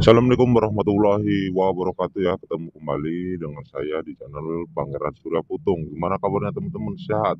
Assalamualaikum warahmatullahi wabarakatuh ya, ketemu kembali dengan saya di channel Pangeran Surya Putung. Gimana kabarnya teman-teman, sehat?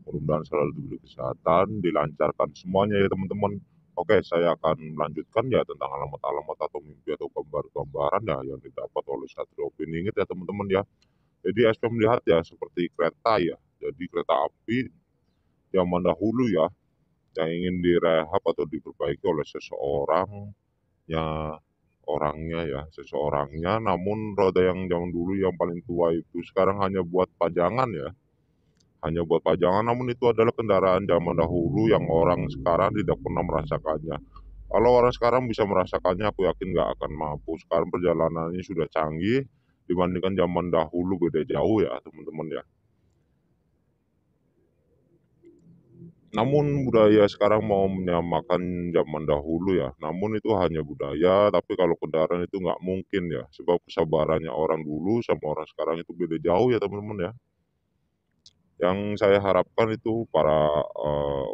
Mudah-mudahan selalu diberi kesehatan, dilancarkan semuanya ya teman-teman. Oke, saya akan melanjutkan ya tentang alamat-alamat atau mimpi atau gambar-gambaran ya yang didapat oleh Satrio Piningit ya teman-teman ya. Jadi SP melihat ya seperti kereta ya, jadi kereta api zaman dahulu ya yang ingin direhab atau diperbaiki oleh seseorang ya, orangnya ya, seseorangnya, namun roda yang zaman dulu yang paling tua itu sekarang hanya buat pajangan ya, hanya buat pajangan, namun itu adalah kendaraan zaman dahulu yang orang sekarang tidak pernah merasakannya. Kalau orang sekarang bisa merasakannya, aku yakin nggak akan mampu. Sekarang perjalanannya sudah canggih dibandingkan zaman dahulu, beda jauh ya teman-teman ya. Namun budaya sekarang mau menyamakan zaman dahulu ya, namun itu hanya budaya, tapi kalau kendaraan itu nggak mungkin ya, sebab kesabarannya orang dulu sama orang sekarang itu beda jauh ya teman-teman ya. Yang saya harapkan itu para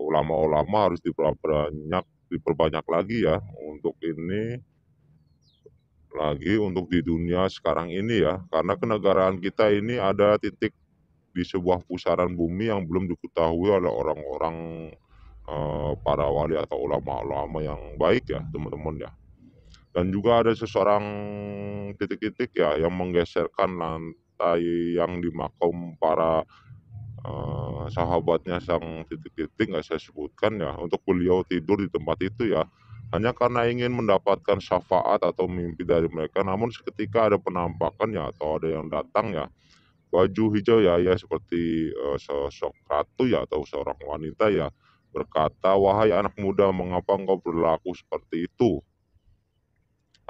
ulama-ulama harus diperbanyak lagi ya untuk ini, lagi untuk di dunia sekarang ini ya, karena kenegaraan kita ini ada titik di sebuah pusaran bumi yang belum diketahui oleh orang-orang, para wali atau ulama-ulama yang baik ya teman-teman ya. Dan juga ada seseorang titik-titik ya yang menggeserkan lantai yang dimakom para sahabatnya sang titik-titik, nggak saya sebutkan ya, untuk beliau tidur di tempat itu ya, hanya karena ingin mendapatkan syafaat atau mimpi dari mereka. Namun seketika ada penampakan ya atau ada yang datang ya, baju hijau ya, ya seperti sosok ratu ya atau seorang wanita ya, berkata, "Wahai anak muda, mengapa engkau berlaku seperti itu?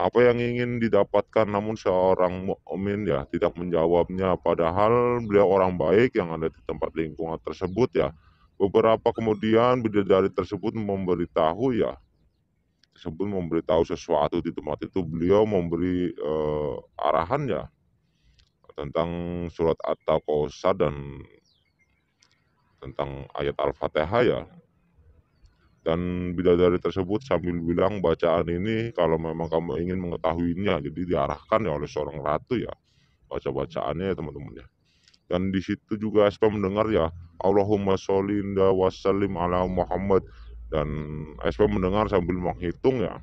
Apa yang ingin didapatkan?" Namun seorang mukmin ya tidak menjawabnya, padahal beliau orang baik yang ada di tempat lingkungan tersebut ya. Beberapa kemudian bidadari tersebut memberitahu sesuatu di tempat itu. Beliau memberi arahan ya tentang surat At-Takausar dan tentang ayat Al-Fatihah ya. Dan bidadari tersebut sambil bilang, bacaan ini kalau memang kamu ingin mengetahuinya, jadi diarahkan ya oleh seorang ratu ya, baca-bacaannya ya teman-teman ya. Dan di situ juga SP mendengar ya, Allahumma sholli wa sallim ala Muhammad. Dan SP mendengar sambil menghitung ya,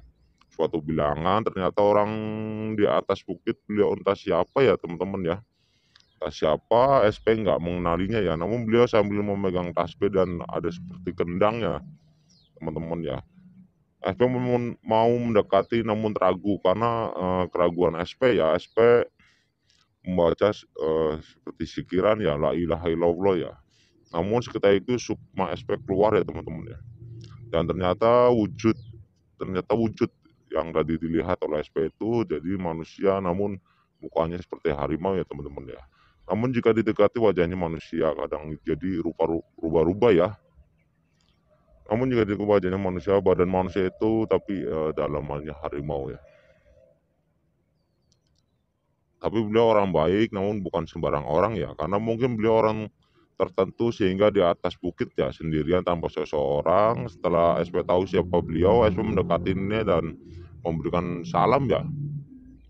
suatu bilangan, ternyata orang di atas bukit, beliau entah siapa ya teman-teman ya. Entah siapa, SP nggak mengenalinya ya, namun beliau sambil memegang tasbih dan ada seperti kendangnya teman-teman ya. SP mau mendekati namun ragu karena keraguan SP ya. SP membaca seperti sikiran ya, la ilaha illallah ya. Namun seketika itu sukma SP keluar ya teman-teman ya. Dan ternyata wujud yang tadi dilihat oleh SP itu jadi manusia, namun mukanya seperti harimau ya teman-teman ya. Namun jika didekati wajahnya manusia, kadang jadi rubah-rubah ya. Namun jika didekati wajahnya manusia, badan manusia itu tapi dalamannya harimau ya. Tapi beliau orang baik, namun bukan sembarang orang ya, karena mungkin beliau orang tertentu sehingga di atas bukit ya sendirian tanpa seseorang. Setelah SP tahu siapa beliau, SP mendekatinya dan memberikan salam ya,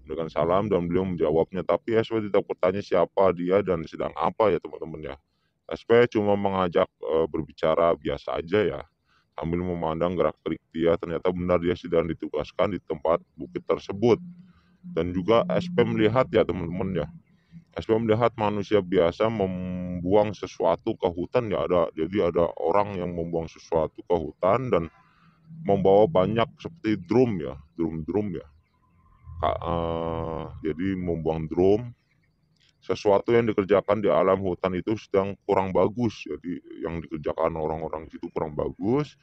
memberikan salam dan beliau menjawabnya. Tapi SP tidak bertanya siapa dia dan sedang apa ya teman-teman ya. SP cuma mengajak berbicara biasa aja ya, sambil memandang gerak-gerik dia. Ternyata benar dia sedang ditugaskan di tempat bukit tersebut. Dan juga SP melihat ya teman-teman ya, SP melihat manusia biasa membuang sesuatu ke hutan ya, jadi ada orang yang membuang sesuatu ke hutan dan membawa banyak seperti drum ya, drum ya. Jadi membuang drum, sesuatu yang dikerjakan di alam hutan itu sedang kurang bagus. Jadi yang dikerjakan orang-orang itu kurang bagus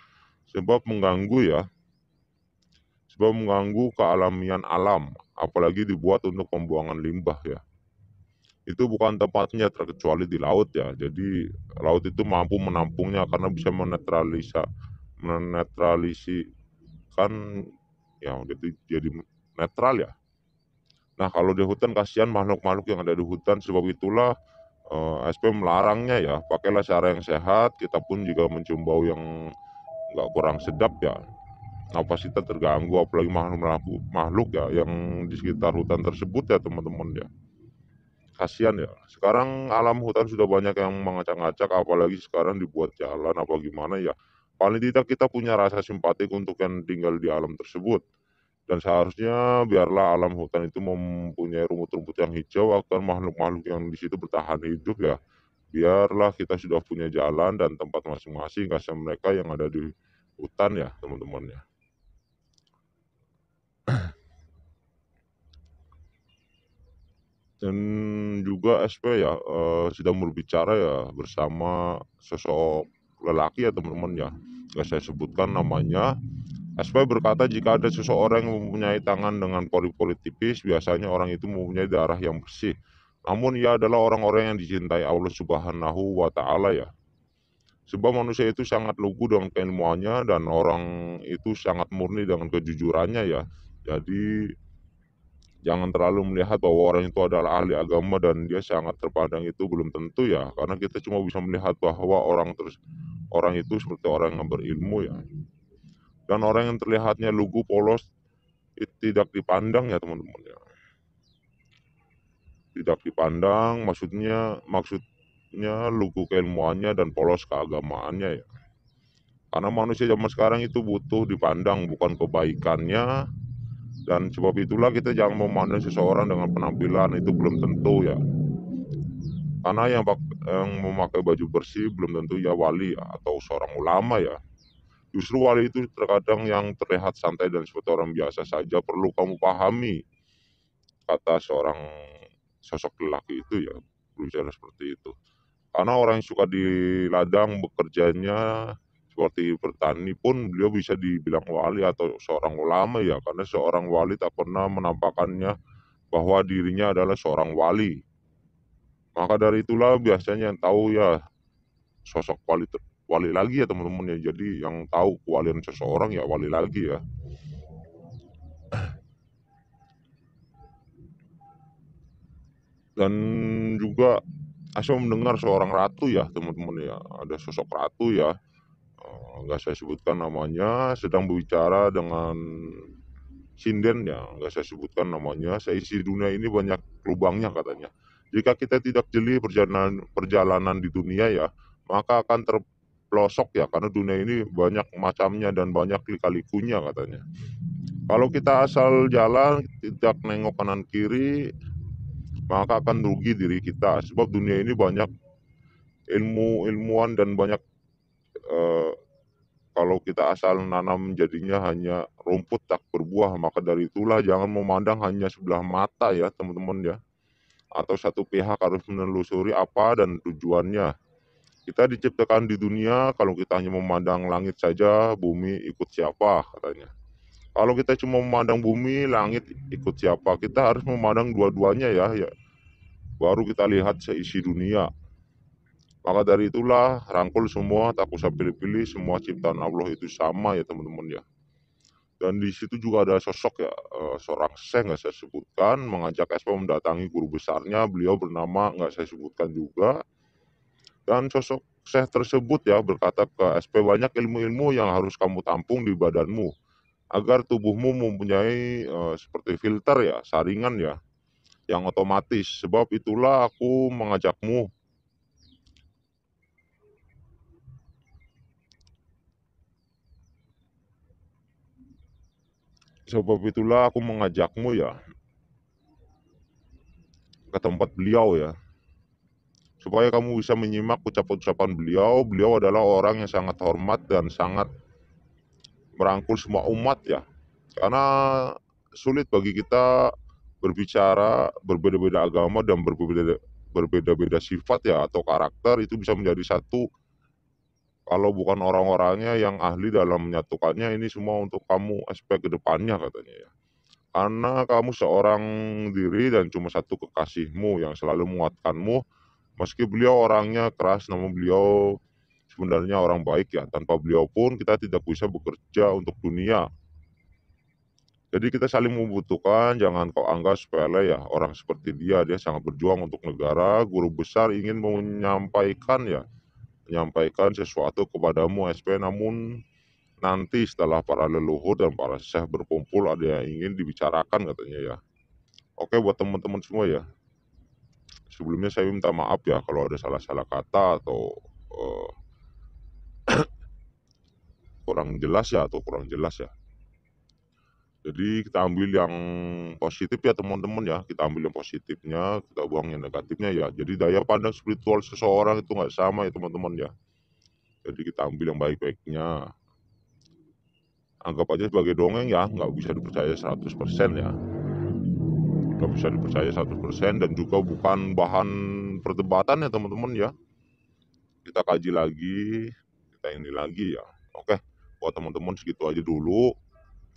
sebab mengganggu ya, sebab mengganggu kealamian alam, apalagi dibuat untuk pembuangan limbah ya. Itu bukan tempatnya terkecuali di laut ya. Jadi laut itu mampu menampungnya karena bisa menetralisikan ya, jadi netral ya. Nah kalau di hutan kasihan makhluk-makhluk yang ada di hutan, sebab itulah SP melarangnya ya. Pakailah cara yang sehat, kita pun juga mencium bau yang nggak kurang sedap ya. napas kita terganggu, apalagi makhluk ya yang di sekitar hutan tersebut ya teman-teman ya. Kasihan ya. Sekarang alam hutan sudah banyak yang mengacak-ngacak, apalagi sekarang dibuat jalan apa gimana ya. Paling tidak kita punya rasa simpatik untuk yang tinggal di alam tersebut. Dan seharusnya biarlah alam hutan itu mempunyai rumput-rumput yang hijau agar makhluk-makhluk yang di situ bertahan hidup ya. Biarlah kita sudah punya jalan dan tempat masing-masing, kasihan mereka yang ada di hutan ya teman-teman ya. Dan juga SP ya sedang berbicara ya bersama sosok lelaki ya teman-teman ya. Gak saya sebutkan namanya. SP berkata jika ada seseorang yang mempunyai tangan dengan pori-pori tipis, biasanya orang itu mempunyai darah yang bersih. Namun ia adalah orang-orang yang dicintai Allah Subhanahu wa Ta'ala ya. Sebab manusia itu sangat lugu dengan keilmuannya dan orang itu sangat murni dengan kejujurannya ya. Jadi jangan terlalu melihat bahwa orang itu adalah ahli agama dan dia sangat terpandang, itu belum tentu ya. Karena kita cuma bisa melihat bahwa orang itu seperti orang yang berilmu ya. Dan orang yang terlihatnya lugu polos tidak dipandang ya teman-teman ya. Tidak dipandang maksudnya lugu keilmuannya dan polos keagamaannya ya. Karena manusia zaman sekarang itu butuh dipandang bukan kebaikannya, dan sebab itulah kita jangan memandang seseorang dengan penampilan, itu belum tentu ya. Karena yang memakai baju bersih belum tentu ya wali atau seorang ulama ya. Justru wali itu terkadang yang terlihat santai dan seperti orang biasa saja, perlu kamu pahami, kata seorang sosok lelaki itu ya, berbicara seperti itu. Karena orang yang suka di ladang bekerjanya seperti bertani pun beliau bisa dibilang wali atau seorang ulama ya, karena seorang wali tak pernah menampakkannya bahwa dirinya adalah seorang wali. Maka dari itulah biasanya yang tahu ya sosok wali lagi ya teman-teman ya. Jadi yang tahu kewalian seseorang ya wali lagi ya. Dan juga Asya mendengar seorang ratu ya teman-teman ya, ada sosok ratu ya, nggak saya sebutkan namanya, sedang berbicara dengan sinden ya, nggak saya sebutkan namanya. Seisi dunia ini banyak lubangnya katanya. Jika kita tidak jeli perjalanan di dunia ya, maka akan terpelosok ya, karena dunia ini banyak macamnya dan banyak lika-likunya katanya. Kalau kita asal jalan tidak nengok kanan kiri, maka akan rugi diri kita, sebab dunia ini banyak ilmuwan dan banyak eh, kalau kita asal nanam jadinya hanya rumput tak berbuah. Maka dari itulah jangan memandang hanya sebelah mata ya teman-teman ya, atau satu pihak, harus menelusuri apa dan tujuannya. Kita diciptakan di dunia, kalau kita hanya memandang langit saja, bumi ikut siapa katanya. Kalau kita cuma memandang bumi, langit ikut siapa, kita harus memandang dua-duanya ya, ya baru kita lihat seisi dunia. Maka dari itulah rangkul semua, tak usah pilih-pilih, semua ciptaan Allah itu sama ya teman-teman ya. Dan di situ juga ada sosok ya, seorang syekh nggak saya sebutkan, mengajak SP mendatangi guru besarnya, beliau bernama nggak saya sebutkan juga. Dan sosok syekh tersebut ya berkata ke SP, banyak ilmu-ilmu yang harus kamu tampung di badanmu agar tubuhmu mempunyai seperti filter ya, saringan ya, yang otomatis. Sebab itulah aku mengajakmu. Sebab itulah aku mengajakmu ya ke tempat beliau ya, supaya kamu bisa menyimak ucapan-ucapan beliau. Beliau adalah orang yang sangat hormat dan sangat merangkul semua umat ya. Karena sulit bagi kita berbicara berbeda-beda agama dan berbeda-beda sifat ya atau karakter, itu bisa menjadi satu kalau bukan orang-orangnya yang ahli dalam menyatukannya. Ini semua untuk kamu aspek kedepannya katanya ya. Karena kamu seorang diri dan cuma satu kekasihmu yang selalu menguatkanmu. Meski beliau orangnya keras, namun beliau sebenarnya orang baik ya. Tanpa beliau pun kita tidak bisa bekerja untuk dunia. Jadi kita saling membutuhkan, jangan kau anggap sepele ya. Orang seperti dia sangat berjuang untuk negara. Guru besar ingin menyampaikan sesuatu kepadamu SP, namun nanti setelah para leluhur dan para syekh berkumpul ada yang ingin dibicarakan katanya ya. Oke, buat teman-teman semua ya, sebelumnya saya minta maaf ya kalau ada salah-salah kata atau eh, kurang jelas ya atau kurang jelas ya. Jadi kita ambil yang positif ya teman-teman ya, kita ambil yang positifnya, kita buang yang negatifnya ya. Jadi daya pandang spiritual seseorang itu nggak sama ya teman-teman ya. Jadi kita ambil yang baik-baiknya. Anggap aja sebagai dongeng ya, nggak bisa dipercaya 100% ya. Nggak bisa dipercaya 100% dan juga bukan bahan perdebatan ya teman-teman ya. Kita kaji lagi, kita ini lagi ya. Oke, buat teman-teman segitu aja dulu.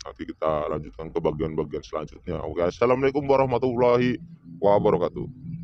Nanti kita lanjutkan ke bagian-bagian selanjutnya. Oke, assalamualaikum warahmatullahi wabarakatuh.